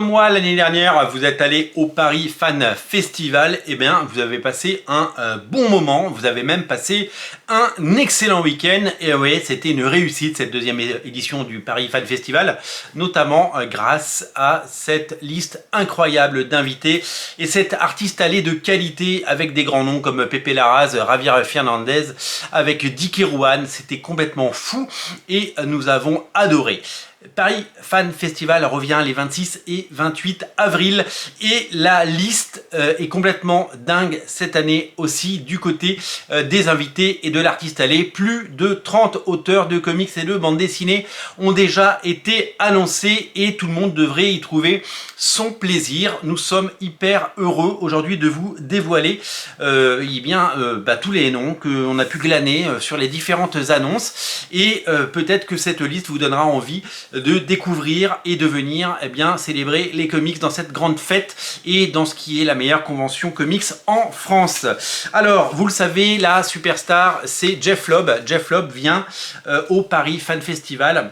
Moi, l'année dernière, vous êtes allé au Paris Fan Festival, et bien, vous avez passé un bon moment, vous avez même passé un excellent week-end, et oui, c'était une réussite cette deuxième édition du Paris Fan Festival, notamment grâce à cette liste incroyable d'invités, et cet artiste allé de qualité avec des grands noms comme Pepe Larraz, Javier Fernandez, avec Dicky Rouen, c'était complètement fou, et nous avons adoré. Paris Fan Festival revient les 26 et 28 avril et la liste est complètement dingue cette année aussi du côté des invités et de l'artiste allé. Plus de 30 auteurs de comics et de bandes dessinées ont déjà été annoncés et tout le monde devrait y trouver son plaisir. Nous sommes hyper heureux aujourd'hui de vous dévoiler tous les noms qu'on a pu glaner sur les différentes annonces et peut-être que cette liste vous donnera envie de découvrir et de venir célébrer les comics dans cette grande fête et dans ce qui est la meilleure convention comics en France. Alors, vous le savez, la superstar, c'est Jeph Loeb. Jeph Loeb vient au Paris Fan Festival.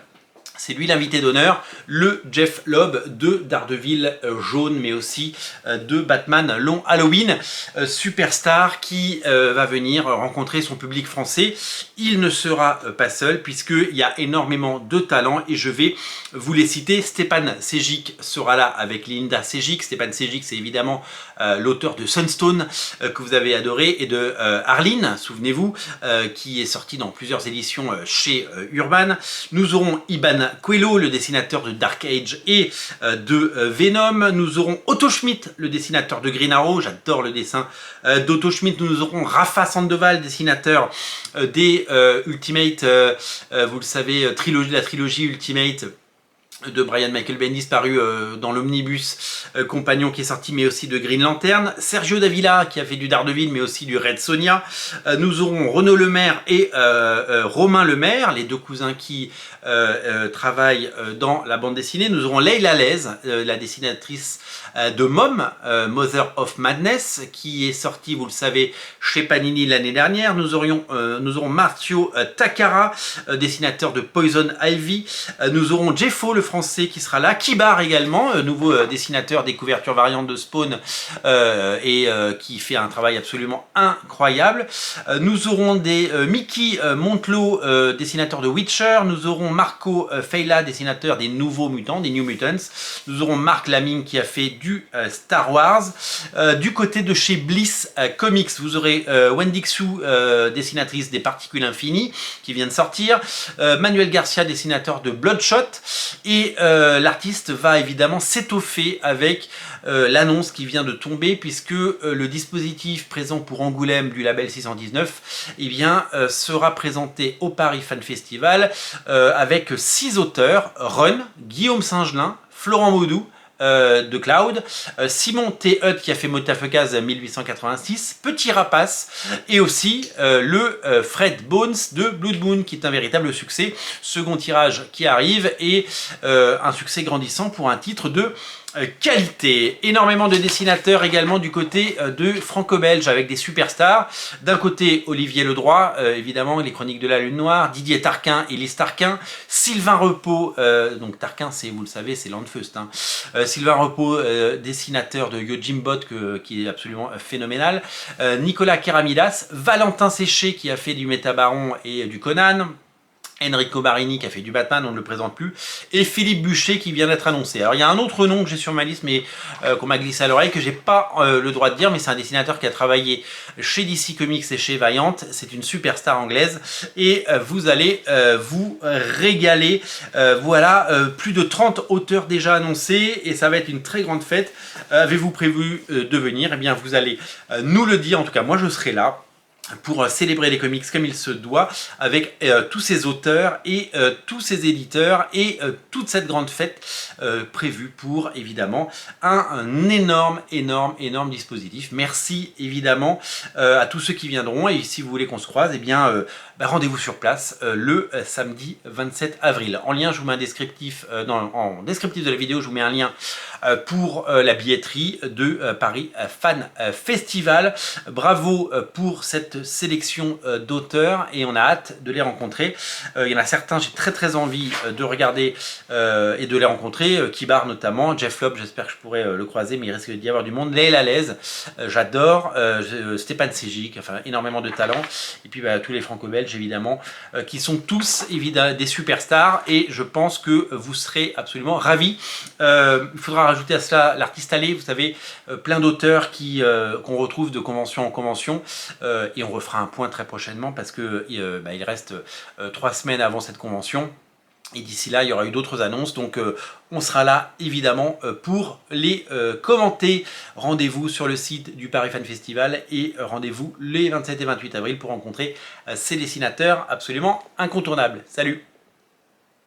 C'est lui l'invité d'honneur, le Jeph Loeb de Daredevil jaune, mais aussi de Batman Long Halloween, superstar qui va venir rencontrer son public français. Il ne sera pas seul puisqu'il y a énormément de talents et je vais vous les citer. Stépane Sejic sera là avec Linda Sejic. Stépane Sejic, c'est évidemment l'auteur de Sunstone que vous avez adoré et de Arline, souvenez-vous, qui est sorti dans plusieurs éditions chez Urban. Nous aurons Iban Coelho, le dessinateur de Dark Age et de Venom. Nous aurons Otto Schmidt, le dessinateur de Green Arrow. J'adore le dessin d'Otto Schmidt. Nous aurons Rafa Sandoval, dessinateur des Ultimate, vous le savez, la trilogie Ultimate de Brian Michael Bendis paru dans l'Omnibus Compagnon qui est sorti, mais aussi de Green Lantern. Sergio Davila qui a fait du Daredevil mais aussi du Red Sonja. Nous aurons Renaud Lemaire et Romain Lemaire, les deux cousins qui travaillent dans la bande dessinée. Nous aurons Leila Lez, la dessinatrice de Mom, Mother of Madness, qui est sortie, vous le savez, chez Panini l'année dernière. Nous aurons Marcio Takara, dessinateur de Poison Ivy. Nous aurons Jeffo, le français, qui sera là. Kibar également, nouveau dessinateur des couvertures variantes de Spawn qui fait un travail absolument incroyable. Nous aurons des Mickey Montelot, dessinateur de Witcher. Nous aurons Marco Feila, dessinateur des Nouveaux Mutants, des New Mutants. Nous aurons Marc Lamine qui a fait du Star Wars. Du côté de chez Bliss Comics, vous aurez Wendy Xu, dessinatrice des Particules Infinies, qui vient de sortir. Manuel Garcia, dessinateur de Bloodshot. Et l'artiste va évidemment s'étoffer avec l'annonce qui vient de tomber, puisque le dispositif présent pour Angoulême du label 619 sera présenté au Paris Fan Festival avec 6 auteurs: Run, Guillaume Singelin, Florent Maudou, de Cloud, Simon T. Hutt qui a fait Motafekaz 1886, Petit Rapace et aussi le Fred Bones de Blood Moon qui est un véritable succès. Second tirage qui arrive et un succès grandissant pour un titre de qualité. Énormément de dessinateurs également du côté de franco-belge avec des superstars. D'un côté Olivier Ledroit, évidemment les Chroniques de la Lune Noire, Didier Tarquin, Élise Tarquin, Sylvain Repos, donc Tarquin c'est, vous le savez, c'est Landfeust, hein. Sylvain Repos, dessinateur de Yojimbot qui est absolument phénoménal, Nicolas Keramidas, Valentin Séché qui a fait du Métabaron et du Conan, Enrico Marini qui a fait du Batman, on ne le présente plus, et Philippe Bûcher qui vient d'être annoncé. Alors il y a un autre nom que j'ai sur ma liste mais qu'on m'a glissé à l'oreille, que j'ai pas le droit de dire, mais c'est un dessinateur qui a travaillé chez DC Comics et chez Valiant. C'est une superstar anglaise et vous allez vous régaler. Voilà, plus de 30 auteurs déjà annoncés et ça va être une très grande fête. Avez-vous prévu de venir? Eh bien vous allez nous le dire, en tout cas moi je serai là pour célébrer les comics comme il se doit, avec tous ces auteurs et tous ces éditeurs et toute cette grande fête prévue pour évidemment un énorme dispositif. Merci évidemment à tous ceux qui viendront et si vous voulez qu'on se croise, eh bien rendez-vous sur place le samedi 27 avril. En lien, je vous mets un descriptif, en descriptif de la vidéo, je vous mets un lien pour la billetterie de Paris Fan Festival. Bravo pour cette cette sélection d'auteurs et on a hâte de les rencontrer. Il y en a certains, j'ai très envie de regarder et de les rencontrer. Kibar notamment, Jeff Loeb, j'espère que je pourrai le croiser, mais il risque d'y avoir du monde. Leila Lez, j'adore. Stéphane Ségic, enfin énormément de talent. Et puis tous les franco-belges évidemment, qui sont tous évidemment des superstars et je pense que vous serez absolument ravis. Il faudra rajouter à cela l'artiste allé, vous savez, plein d'auteurs qu'on retrouve de convention en convention et on refera un point très prochainement parce que il reste 3 semaines avant cette convention. Et d'ici là, il y aura eu d'autres annonces, donc on sera là évidemment pour les commenter. Rendez-vous sur le site du Paris Fan Festival et rendez-vous les 27 et 28 avril pour rencontrer ces dessinateurs absolument incontournables. Salut!